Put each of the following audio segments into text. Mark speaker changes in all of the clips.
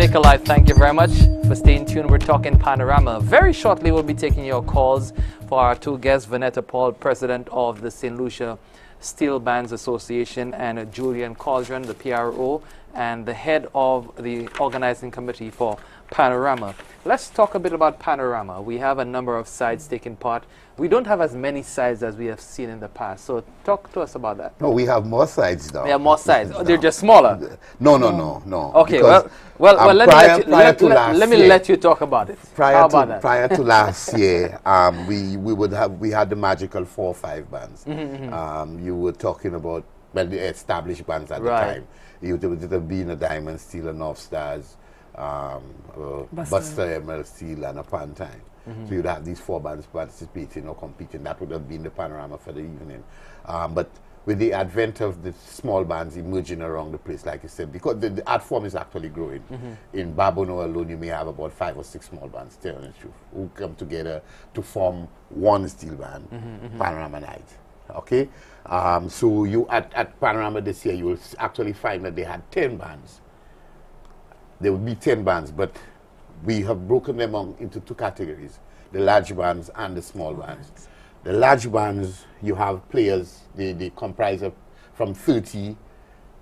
Speaker 1: Make Alive, thank you very much for staying tuned. We're talking Panorama. Very shortly, we'll be taking your calls for our two guests, Vanetta Paul, president of the St. Lucia Steel Bands Association, and Julian Cauldron, the PRO, and the head of the organizing committee for Panorama. Let's talk a bit about Panorama. We have a number of sides taking part. We don't have as many sides as we have seen in the past. So talk to us about that.
Speaker 2: No, we have more sides now.
Speaker 1: We have more sides. Oh, they're just smaller.
Speaker 2: No.
Speaker 1: Okay, well, let me let you talk about it.
Speaker 2: Prior to last year, we had the magical 4 or 5 bands. You were talking about the established bands at the time. You would have been a Diamond Steel, a North Stars, Buster Emerald Steel, and a Pantine. So you'd have these 4 bands participating or competing. That would have been the panorama for the evening. But with the advent of the small bands emerging around the place, like you said, because the art form is actually growing. In Babono alone, you may have about 5 or 6 small bands, telling the truth, who come together to form one steel band, Panorama Night. Okay? So you at Panorama this year, you will actually find that they had 10 bands. There would be 10 bands, but we have broken them into 2 categories, the large bands and the small bands. The large bands, you have players, they comprise of from 30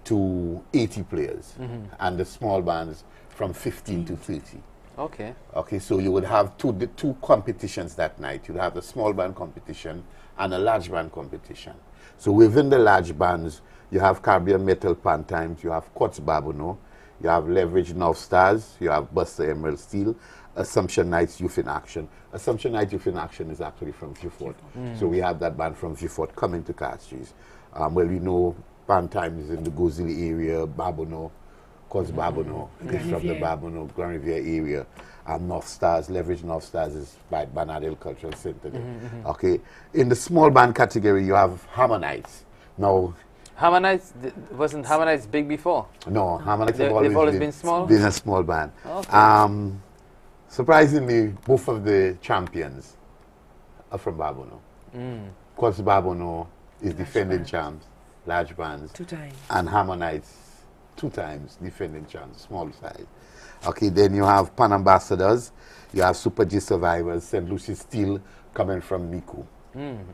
Speaker 2: to 80 players, and the small bands from 15 to 30.
Speaker 1: Okay.
Speaker 2: Okay, so you would have two competitions that night. You'd have the small band competition and a large band competition. So within the large bands, you have Caribbean Metal Pantimes, you have Quartz Babono, you have Leverage North Stars, you have Buster Emerald Steel, Assumption Nights Youth in Action. Assumption Nights Youth in Action is actually from Vieux-Fort. So we have that band from Vieux-Fort coming to Castries. Well, we know Pantime is in the Gozili area, Babono, Quartz Babono is from the Babono, Grand Riviere area. North Stars, Leverage North Stars is by Banadel Cultural Center. Okay. In the small band category, you have Hammer Nights. Now,
Speaker 1: Hammer Nights, wasn't Hammer Nights big before?
Speaker 2: No, Hammer Nights
Speaker 1: have always been small?
Speaker 2: Been a small band.
Speaker 1: Okay.
Speaker 2: Surprisingly, both of the champions are from Babono. Quartz Babono is defending champs, large bands.
Speaker 3: 2 times.
Speaker 2: And Hammer Nights, 2 times defending champs, small size. Okay, then you have Pan Ambassadors, you have Super G Survivors, St. Lucie Steel coming from Miku.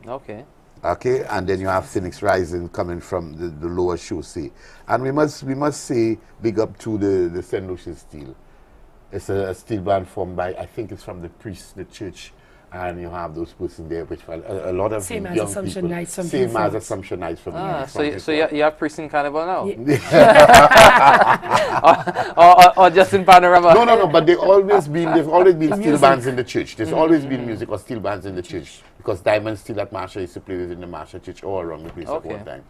Speaker 1: Okay.
Speaker 2: Okay, and then you have Phoenix Rising coming from the lower chaussee. And we must say big up to the St. Lucie Steel. It's a steel band formed by, I think it's from the priest, the church, and you have those persons there, which a lot of
Speaker 3: same
Speaker 2: young
Speaker 3: as Assumption
Speaker 2: people,
Speaker 3: Nights from
Speaker 2: same as Assumption Nights from
Speaker 1: so you have priests in Carnival now?
Speaker 3: Yeah.
Speaker 1: or just in Panorama?
Speaker 2: No, but they've always been steel bands in the church. There's always been music or steel bands in the church, because Diamond Steel at Marsha used to play within the Marsha church all around the place at one time.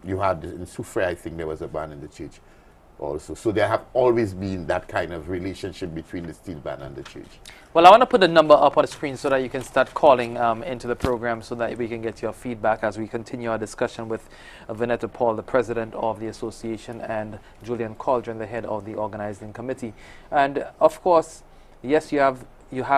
Speaker 2: You had in Soufrière, I think there was a band in the church also. So there have always been that kind of relationship between the steel band and the church.
Speaker 1: Well, I want to put the number up on the screen so that you can start calling into the program so that we can get your feedback as we continue our discussion with Vanetta Paul, the president of the association, and Julian Cauldron, the head of the organizing committee. And of course, yes, you have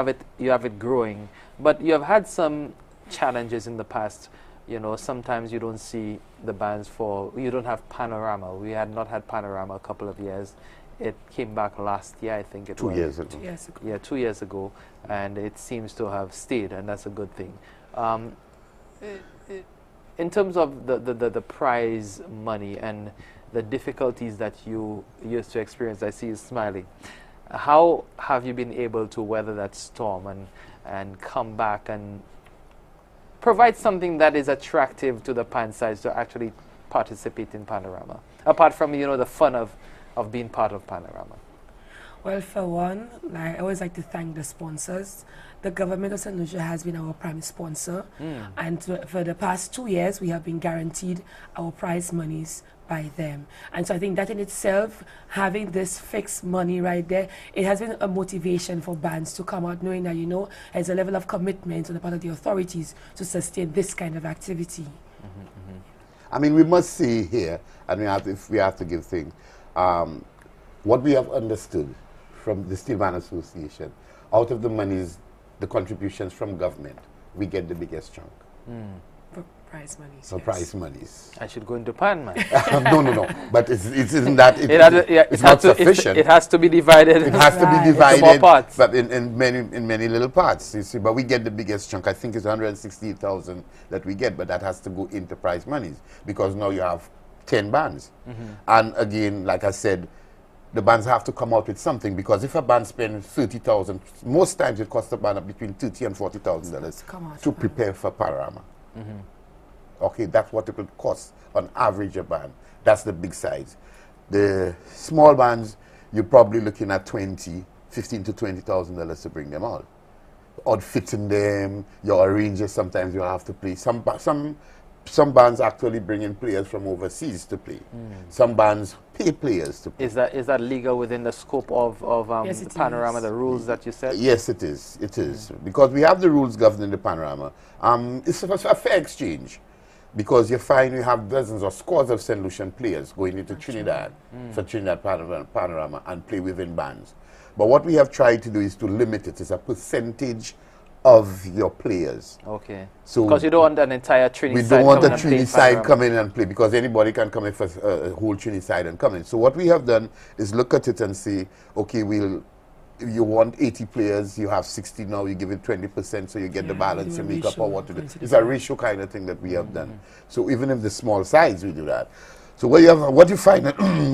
Speaker 1: it growing, but you have had some challenges in the past. You know, sometimes you don't see the bands you don't have Panorama. We had not had Panorama a couple of years. It came back last year, I think it was.
Speaker 2: 2 years ago.
Speaker 3: 2 years ago.
Speaker 1: Yeah, 2 years ago, and it seems to have stayed, and that's a good thing. In terms of the prize money and the difficulties that you used to experience, I see you smiling. How have you been able to weather that storm and come back and provide something that is attractive to the pan sides to actually participate in Panorama, apart from, you know, the fun of being part of Panorama?
Speaker 3: Well, for one, I always like to thank the sponsors. The government of St. Lucia has been our prime sponsor, and for the past 2 years, we have been guaranteed our prize monies by them. And so I think that in itself, having this fixed money right there, it has been a motivation for bands to come out knowing that, you know, there's a level of commitment on the part of the authorities to sustain this kind of activity.
Speaker 2: I mean, we must see here, and we have to give things, what we have understood from the Steel Band Association, out of the monies, the contributions from government, we get the biggest chunk.
Speaker 3: prize monies.
Speaker 2: For prize monies.
Speaker 1: I should go into pan, man.
Speaker 2: No. But it isn't that.
Speaker 1: It's
Speaker 2: not sufficient.
Speaker 1: It has to be divided.
Speaker 2: It has to be divided
Speaker 1: into more parts.
Speaker 2: but in many little parts. You see, but we get the biggest chunk. I think it's 160,000 that we get, but that has to go into prize monies because now you have 10 bands. And again, like I said, the bands have to come out with something because if a band spends 30,000, most times it costs a band between $30,000 and $40,000 to prepare for Panorama. Okay, that's what it would cost on average a band. That's the big size. The small bands, you're probably looking at $15,000 to $20,000 to bring them out. Outfitting them, your arrangers, sometimes you have to play. Some bands actually bring in players from overseas to play. Some bands pay players to play.
Speaker 1: Is that legal within the scope of
Speaker 3: Yes,
Speaker 1: the
Speaker 3: it
Speaker 1: Panorama,
Speaker 3: is.
Speaker 1: the rules that you said?
Speaker 2: Yes, it is. It is. Because we have the rules governing the Panorama. It's a fair exchange. Because you find you have dozens or scores of St. Lucian players going into Trinidad for Trinidad Panorama and play within bands. But what we have tried to do is to limit it. It's a percentage of your players.
Speaker 1: Okay.
Speaker 2: So
Speaker 1: because you don't want an entire Trini
Speaker 2: we
Speaker 1: side
Speaker 2: don't want the
Speaker 1: coming and
Speaker 2: Trini
Speaker 1: playing
Speaker 2: side
Speaker 1: Panorama.
Speaker 2: come in and play because anybody can come in for a whole Trini side and come in. So what we have done is look at it and say, okay, if you want 80 players, you have 60 now, you give it 20% so you get the balance to make up or what to do. It's a ratio kind of thing that we have done. So even if the small size, we do that. So what you find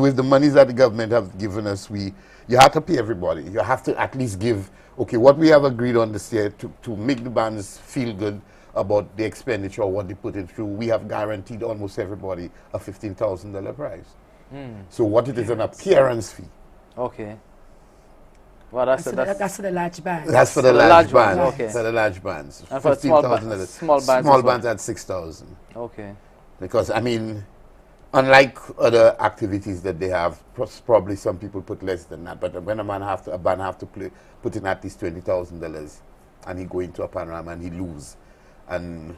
Speaker 2: with the monies that the government have given us, you have to pay everybody. You have to at least give, okay, what we have agreed on this year to make the bands feel good about the expenditure or what they put in through, we have guaranteed almost everybody a $15,000 prize. So what it is an appearance fee.
Speaker 1: Okay. Well, that's
Speaker 3: for the large bands.
Speaker 2: That's for the large bands.
Speaker 1: Okay.
Speaker 2: For the large bands.
Speaker 1: And for small bands,
Speaker 2: small bands at 6,000.
Speaker 1: Okay.
Speaker 2: Because I mean, unlike other activities that they have, probably some people put less than that. But when a band have to put in at least $20,000, and he go into a Panorama and he lose, and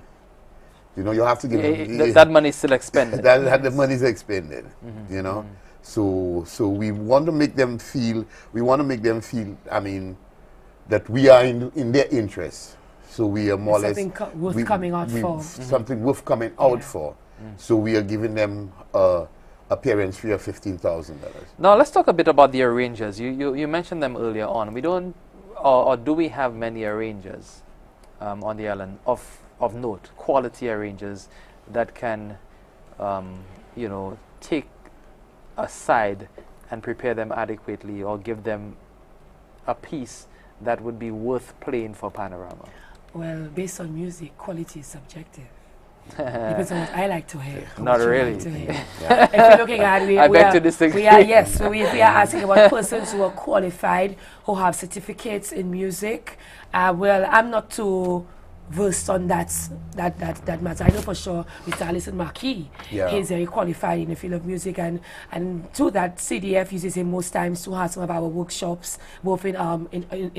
Speaker 2: you know you have to give him
Speaker 1: that money is still expended.
Speaker 2: the money is expended. You know. So we want to make them feel. I mean, that we are in their interest. So we are more or less
Speaker 3: worth coming out for.
Speaker 2: Something worth coming out for. So we are giving them appearance fee of $15,000.
Speaker 1: Now let's talk a bit about the arrangers. You mentioned them earlier on. We don't, or do we have many arrangers on the island of note, quality arrangers that can, take aside and prepare them adequately or give them a piece that would be worth playing for Panorama?
Speaker 3: Well, based on music, quality is subjective. Depends on what I like to hear.
Speaker 1: Not really.
Speaker 3: Like to hear. If you're looking at, we are asking about persons who are qualified, who have certificates in music. Well, I'm not too versed on that matter. I know for sure Mr. Alison Marquis, he's very qualified in the field of music, and to that CDF uses him most times to have some of our workshops, both in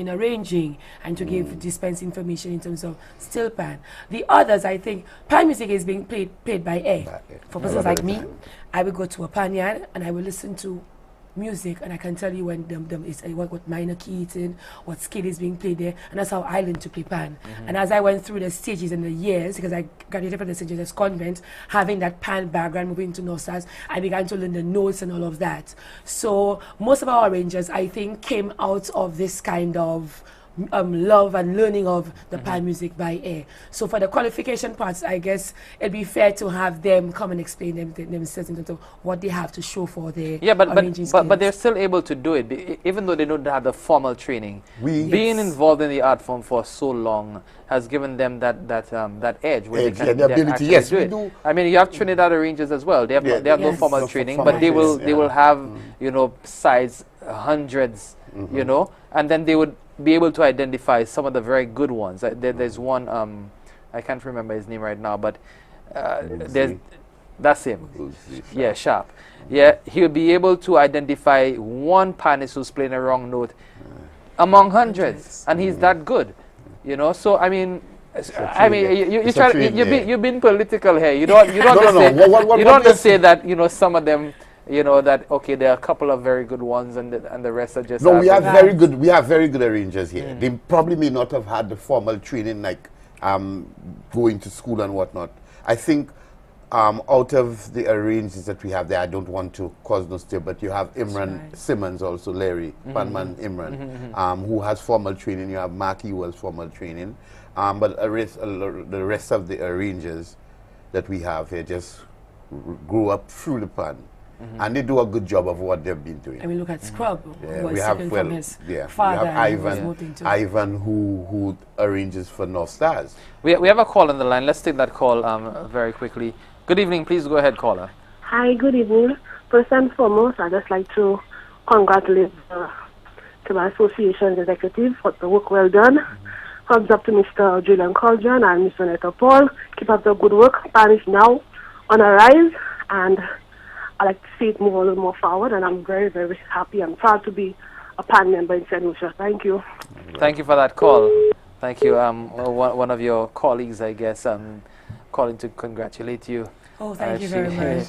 Speaker 3: arranging and to dispense information in terms of still pan. The others, I think, pan music is being played by air. For persons like me, I will go to a pan yard and I will listen to music, and I can tell you when what minor key it's in, what scale is being played there, and that's how I learned to play pan. And as I went through the stages and the years, because I graduated from the St. Joseph's Convent, having that pan background, moving to Nostars, I began to learn the notes and all of that. So most of our arrangers, I think, came out of this kind of love and learning of the pan music by ear. So for the qualification parts, I guess it'd be fair to have them come and explain themselves in terms of what they have to show for their arranging skills.
Speaker 1: But they're still able to do it, even though they don't have the formal training. Being involved in the art form for so long has given them that edge where they can
Speaker 2: the ability. Yes,
Speaker 1: do
Speaker 2: we
Speaker 1: it.
Speaker 2: do.
Speaker 1: I mean, you have Trinidad arrangers as well. They have no formal training, but they will have sides hundreds, and then they would be able to identify some of the very good ones. There's one, I can't remember his name right now, but that's him. Yeah, Sharp. Yeah, he'll be able to identify one panist who's playing a wrong note among hundreds, and he's that good. So I mean, you've been political here. You don't just say that some of them. That okay, there are a couple of very good ones, and the rest are just.
Speaker 2: No, we have very good. We have very good arrangers here. They probably may not have had the formal training, like going to school and whatnot, I think out of the arrangements that we have there, I don't want to cause no stir, but you have Imran Simmons also, Larry, Panman Imran, who has formal training. You have Marky, who has formal training. But the rest of the arrangers that we have here just grew up through the pan. And they do a good job of what they've been doing.
Speaker 3: And we look at Scrub, who was
Speaker 2: we have,
Speaker 3: from his
Speaker 2: we
Speaker 3: father.
Speaker 2: have Ivan who arranges for North Stars.
Speaker 1: We have a call on the line. Let's take that call very quickly. Good evening. Please go ahead, caller.
Speaker 4: Hi, good evening. First and foremost, I'd just like to congratulate to my association's executive for the work well done. Thumbs up to Mr. Julian Cauldron and Mr. Neto Paul. Keep up the good work. Pan is now on a rise, and I like to see it move a little more forward, and I'm very, very happy and proud to be a PAN member in St. Lucia. Thank you.
Speaker 1: Thank you for that call. Thank you. One of your colleagues, I guess, calling to congratulate you.
Speaker 3: Oh, thank you very much.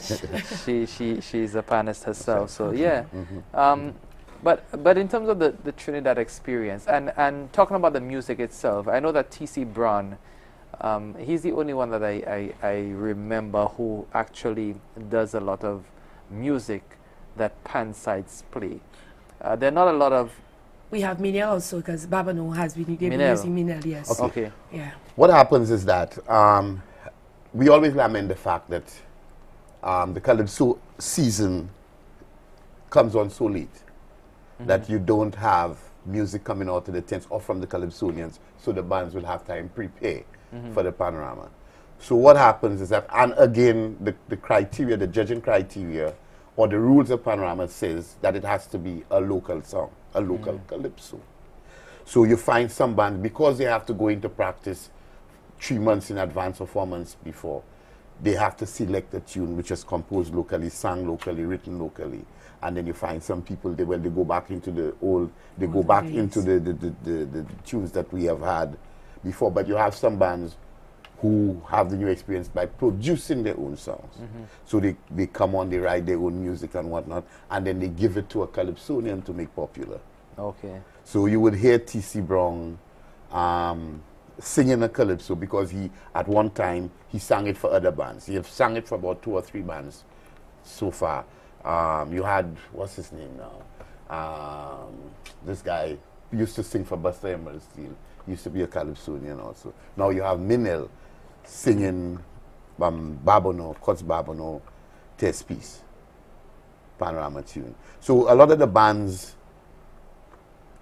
Speaker 1: She's a panist herself, so yeah. But in terms of the Trinidad experience and talking about the music itself, I know that T.C. Brown, he's the only one that I remember who actually does a lot of music that pan sites play. There are not a lot of...
Speaker 3: We have Minel also, because Babano has been using Minel, yes.
Speaker 1: Okay.
Speaker 3: Yeah.
Speaker 2: What happens is that we always lament the fact that the Calypso season comes on so late that you don't have music coming out of the tents or from the Calypsonians, so the bands will have time prepare for the panorama. So what happens is that, and again, the criteria, the judging criteria, or the rules of panorama says that it has to be a local song, a local calypso. So you find some bands, because they have to go into practice 3 months in advance or 4 months before, they have to select a tune which is composed locally, sung locally, written locally. And then you find some people, when they go back into the old, they go back into the tunes that we have had before. But you have some bands who have the new experience by producing their own songs. So they come on, they write their own music and whatnot, and then they give it to a Calypsonian to make popular.
Speaker 1: Okay.
Speaker 2: So you would hear T.C. Brown singing a calypso because he, at one time, he sang it for other bands. He have sung it for about 2 or 3 bands so far. You had, what's his name now? This guy used to sing for Buster Emerald Steel. He used to be a Calypsonian also. Now you have Minel singing Babano, Cots Babano, test piece, panorama tune. So a lot of the bands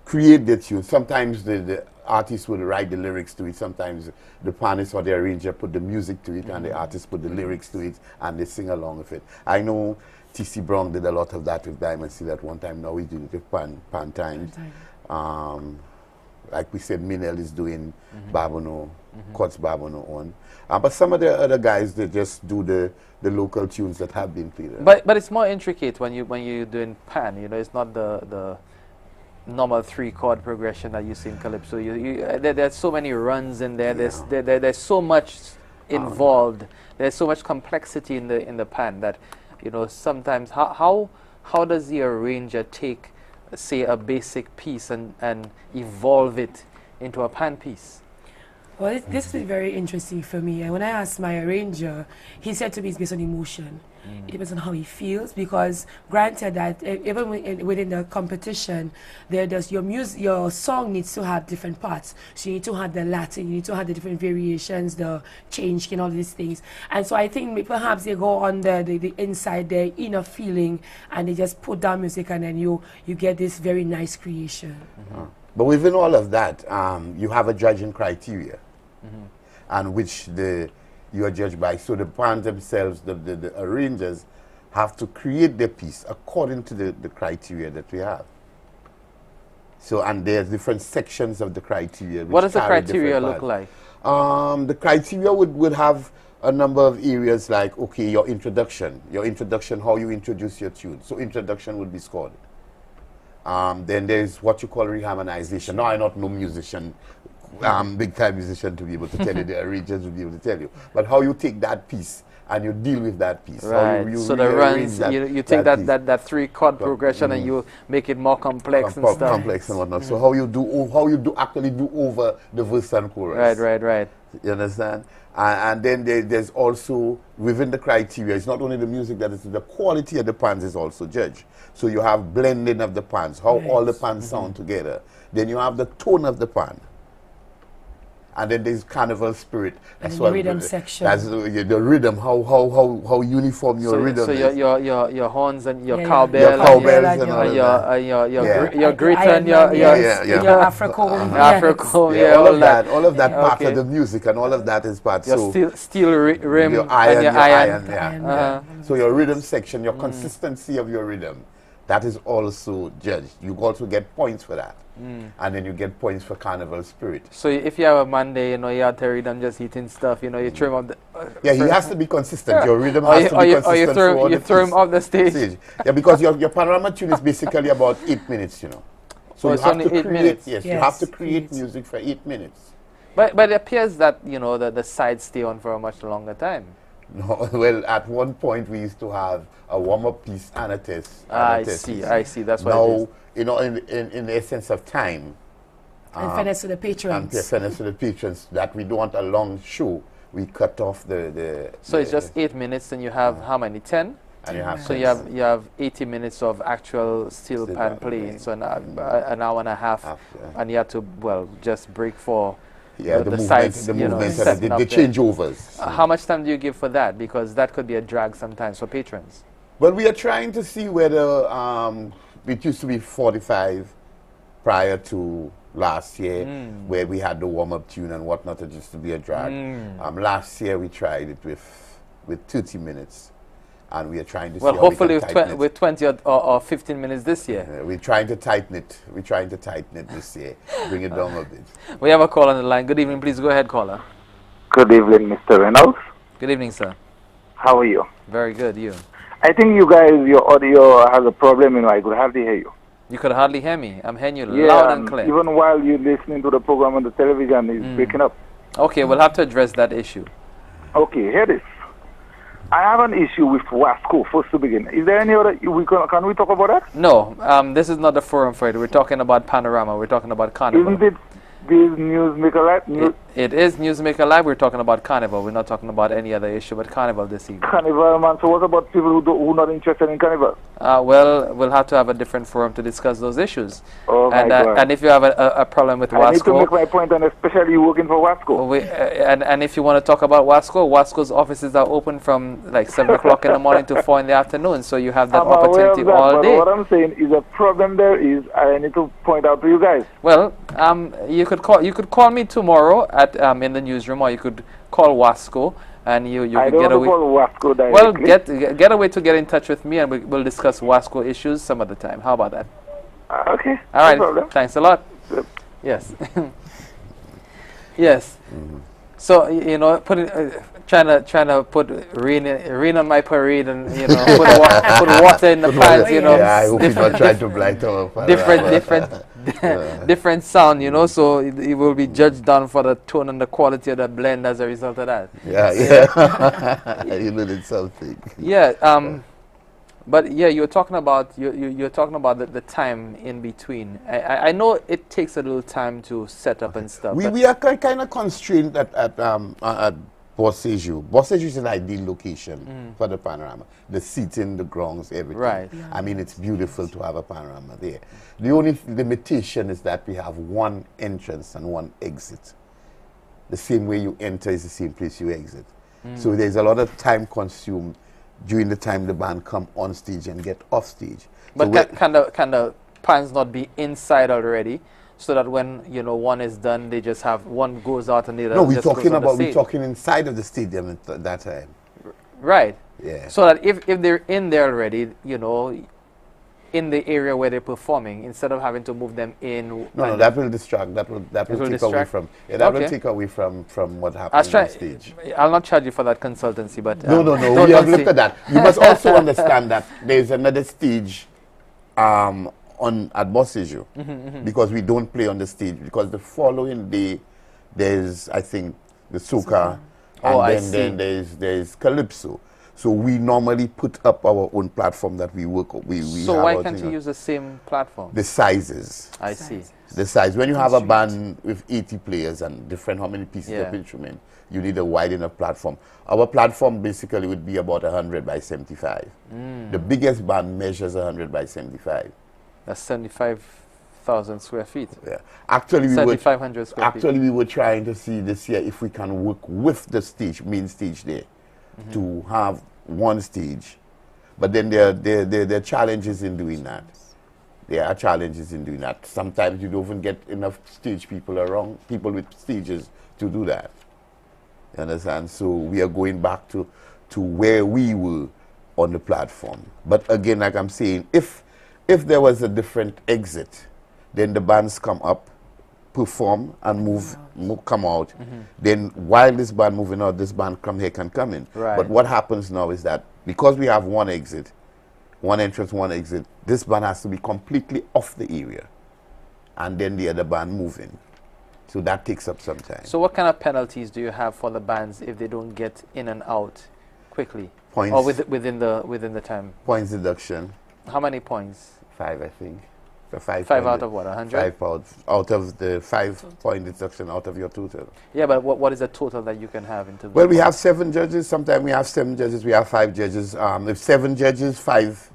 Speaker 2: create their tune. Sometimes the artist will write the lyrics to it. Sometimes the panist or the arranger put the music to it, and the artist put the lyrics to it, and they sing along with it. I know T.C. Brown did a lot of that with Diamond Steel at one time. Now we do it with Pan Times. Like we said, Minel is doing Babano, Cots Babano on. But some of the other guys, they just do the local tunes that have been played.
Speaker 1: But it's more intricate when you're doing pan. You know, it's not the normal 3-chord progression that you see in calypso. There's so many runs in there. There's so much involved. There's so much complexity in the pan that, you know, sometimes how does the arranger take, say, a basic piece and evolve it into a pan piece?
Speaker 3: Well, this is very interesting for me. And when I asked my arranger, he said to me it's based on emotion. It depends on how he feels, because granted that even within the competition, your song needs to have different parts. So you need to have the Latin, you need to have the different variations, the change key, and all these things. And so I think perhaps they go on the inside, their inner feeling, and they just put down music, and then you get this very nice creation.
Speaker 2: But within all of that, you have a judging criteria, and which you are judged by. So the bands themselves, the arrangers, have to create their piece according to the criteria that we have. So, and there's different sections of the criteria.
Speaker 1: What does the criteria look like?
Speaker 2: The criteria would have a number of areas like, okay, your introduction, how you introduce your tune. So introduction would be scored. Then there's what you call reharmonization. Now, I'm not no musician, big time musician to be able to tell you, the arrangers will be able to tell you. But how you take that piece and you deal with that piece.
Speaker 1: Right. So the runs, you take that 3-chord progression and you make it more complex
Speaker 2: complex and whatnot. So how you actually do over the verse and chorus.
Speaker 1: Right.
Speaker 2: You understand? And then there's also, within the criteria, it's not only the music that is, the quality of the pans is also judged. So you have blending of the pans, how all the pans sound together. Then you have the tone of the pan. And then there's carnival spirit. That's
Speaker 3: the rhythm section.
Speaker 2: That's the rhythm, how uniform your rhythm
Speaker 1: so
Speaker 2: is.
Speaker 1: your horns and your
Speaker 3: Yeah,
Speaker 1: cowbell,
Speaker 2: your cowbells and
Speaker 1: and
Speaker 2: all of that.
Speaker 1: your grit and your
Speaker 3: your Afro-comb.
Speaker 1: Afro-comb,
Speaker 2: all of that part of the music, and all of that is part.
Speaker 1: Your steel rim
Speaker 2: your iron,
Speaker 1: and your iron.
Speaker 2: yeah. So your rhythm section, your consistency of your rhythm, that is also judged. You also get points for that. And then you get points for carnival spirit.
Speaker 1: So if you have a Monday, you have to rhythm just eating stuff, you trim up the...
Speaker 2: yeah, he has to be consistent. Your rhythm has to be consistent.
Speaker 1: You throw him off the stage.
Speaker 2: Yeah, because your panorama tune is basically about 8 minutes, So you have to create,
Speaker 1: minutes.
Speaker 2: yes, you have to create music for 8 minutes.
Speaker 1: But it appears that, the sides stay on for a much longer time.
Speaker 2: No, well, at one point we used to have a warm-up piece and a test.
Speaker 1: I see. That's what
Speaker 2: now,
Speaker 1: it is.
Speaker 2: In the essence of time.
Speaker 3: And fairness to the patrons.
Speaker 2: And fairness to the patrons, that we don't want a long show, we cut off the
Speaker 1: so it's just 8 minutes, and you have how many? 10?
Speaker 2: And you have
Speaker 1: so you have 80 minutes of actual steel pan playing, so an hour and a half, and you have to, just break for the sides,
Speaker 2: the movements, the changeovers.
Speaker 1: How much time do you give for that? Because that could be a drag sometimes for patrons.
Speaker 2: Well, we are trying to see whether it used to be 45 prior to last year, where we had the warm-up tune and whatnot. It used to be a drag. Last year we tried it with 30 minutes, and we are trying to see. Well,
Speaker 1: hopefully with 20 or 15 minutes this year.
Speaker 2: We're trying to tighten it. We're trying to tighten it this year, bring it down a bit.
Speaker 1: We have a call on the line. Good evening. Please go ahead, caller.
Speaker 5: Good evening, Mr. Reynolds.
Speaker 1: Good evening, sir.
Speaker 5: How are you?
Speaker 1: Very good. You?
Speaker 5: I think you guys, your audio has a problem. I could hardly hear you.
Speaker 1: You could hardly hear me. I'm hearing you loud and clear.
Speaker 5: Even while you're listening to the program on the television, it's breaking up.
Speaker 1: Okay, we'll have to address that issue.
Speaker 5: Okay, here it is. I have an issue with Wasco, first to begin. Is there any other, can we talk about that?
Speaker 1: No, this is not the forum for it. We're talking about Panorama. We're talking about Carnival.
Speaker 5: Isn't it this Newsmaker Live?
Speaker 1: It is Newsmaker Live. We're talking about Carnival. We're not talking about any other issue but Carnival this evening.
Speaker 5: Carnival, man. So what about people who are not interested in Carnival?
Speaker 1: Well, we'll have to have a different forum to discuss those issues.
Speaker 5: Oh, my God.
Speaker 1: And if you have a problem with Wasco...
Speaker 5: I need to make my point, and especially working for Wasco.
Speaker 1: And if you want to talk about Wasco's offices are open from like 7 o'clock in the morning to 4 in the afternoon, so you have that opportunity all day.
Speaker 5: What I'm saying is a problem there is, I need to point out to you guys.
Speaker 1: Well, you could call me tomorrow at in the newsroom, or you could call Wasco, and you could get away.
Speaker 5: Call Wasco directly.
Speaker 1: Well, get a way to get in touch with me, and we'll discuss Wasco issues some other time. How about that?
Speaker 5: Okay.
Speaker 1: All right.
Speaker 5: No problem.
Speaker 1: Thanks a lot.
Speaker 5: Yep.
Speaker 1: Yes. Yes. So trying to put rain on my parade, and put water in the pans.
Speaker 2: Yeah, I hope he's not trying to blight our
Speaker 1: different sound, so it will be judged down for the tone and the quality of the blend as a result of that.
Speaker 2: Yeah. You needed something.
Speaker 1: Yeah. But yeah, you're talking about the time in between. I know it takes a little time to set up and stuff.
Speaker 2: We are kind of constrained at Bossejou. Bossejou is an ideal location for the panorama. The seating, the grounds, everything.
Speaker 1: Right.
Speaker 3: Yeah.
Speaker 2: I mean, it's beautiful to have a panorama there. The only limitation is that we have one entrance and one exit. The same way you enter is the same place you exit. So there's a lot of time consumed during the time the band come on stage and get off stage.
Speaker 1: But so can the pans not be inside already, so that when one is done, they just have one goes out and the other.
Speaker 2: No, we're talking inside of the stadium at that time.
Speaker 1: Right.
Speaker 2: Yeah.
Speaker 1: So that if they're in there already, in the area where they're performing, instead of having to move them in.
Speaker 2: No, that will distract. That will take away from. Yeah, that will take away from what happens on stage.
Speaker 1: I'll not charge you for that consultancy, but
Speaker 2: no. We have looked at that. You must also understand that there's another stage, at Bossejou, because we don't play on the stage, because the following day there's, I think, the soca, and then there's calypso. So we normally put up our own platform that we work on.
Speaker 1: So why can't you use the same platform?
Speaker 2: The sizes.
Speaker 1: I see.
Speaker 2: The size. When you have a
Speaker 3: Street.
Speaker 2: band with 80 players and different how many pieces
Speaker 1: Yeah.
Speaker 2: of instrument, you need a wide enough platform. Our platform basically would be about 100 by 75. The biggest band measures 100 by 75.
Speaker 1: That's 75,000 square feet.
Speaker 2: Yeah. Actually,
Speaker 1: 7,500 square feet.
Speaker 2: actually we were trying to see this year if we can work with the stage, main stage there, to have one stage. But then there are challenges in doing that. There are challenges in doing that. Sometimes you don't even get enough stage people around, people with stages to do that. You understand? So we are going back to where we were on the platform. But again, like I'm saying, if there was a different exit, then the bands come up, perform, and come out. Then while this band moving out, this band come here can come in.
Speaker 1: Right.
Speaker 2: But what happens now is that because we have one exit, one entrance, one exit, this band has to be completely off the area, and then the other band move in. So that takes up some time.
Speaker 1: So what kind of penalties do you have for the bands if they don't get in and out quickly?
Speaker 2: Points.
Speaker 1: Or within the time?
Speaker 2: Points deduction,
Speaker 1: How many points?
Speaker 2: 5, I think. The 5
Speaker 1: 5
Speaker 2: point
Speaker 1: out of what, 100?
Speaker 2: 5 points out of the 5-point deduction out of your total.
Speaker 1: Yeah, but what is the total that you can have into the
Speaker 2: Well, we have 7 judges. Sometimes we have 7 judges. We have 5 judges. If 7 judges, 5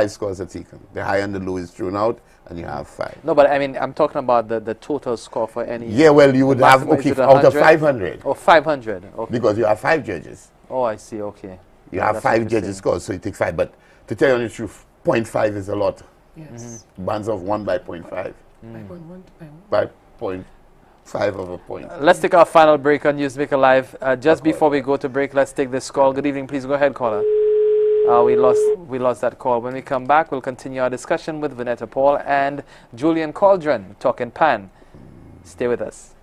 Speaker 2: scores are taken. The high and the low is thrown out, and you have 5.
Speaker 1: No, but I mean, I'm talking about the total score for any...
Speaker 2: Yeah, well, you would have,
Speaker 1: maximum, is
Speaker 2: okay,
Speaker 1: it
Speaker 2: out of
Speaker 1: 100?
Speaker 2: 500.
Speaker 1: Oh, 500. Okay.
Speaker 2: Because you have 5 judges.
Speaker 1: Oh, I see. Okay.
Speaker 2: You
Speaker 1: Yeah,
Speaker 2: have
Speaker 1: that's what
Speaker 2: 5
Speaker 1: you're
Speaker 2: judges
Speaker 1: saying.
Speaker 2: scores, so you take 5. But to tell you the truth, 0.5 is a lot.
Speaker 3: Yes.
Speaker 2: Bands of 1 by 0.5.
Speaker 3: By 0.1 to
Speaker 2: By 0.5 of a point.
Speaker 1: Let's take our final break on Newsmaker Live. Just before we go to break, let's take this call. Good evening. Please go ahead, caller. We lost that call. When we come back, we'll continue our discussion with Vanetta Paul and Julian Cauldron, talking pan. Stay with us.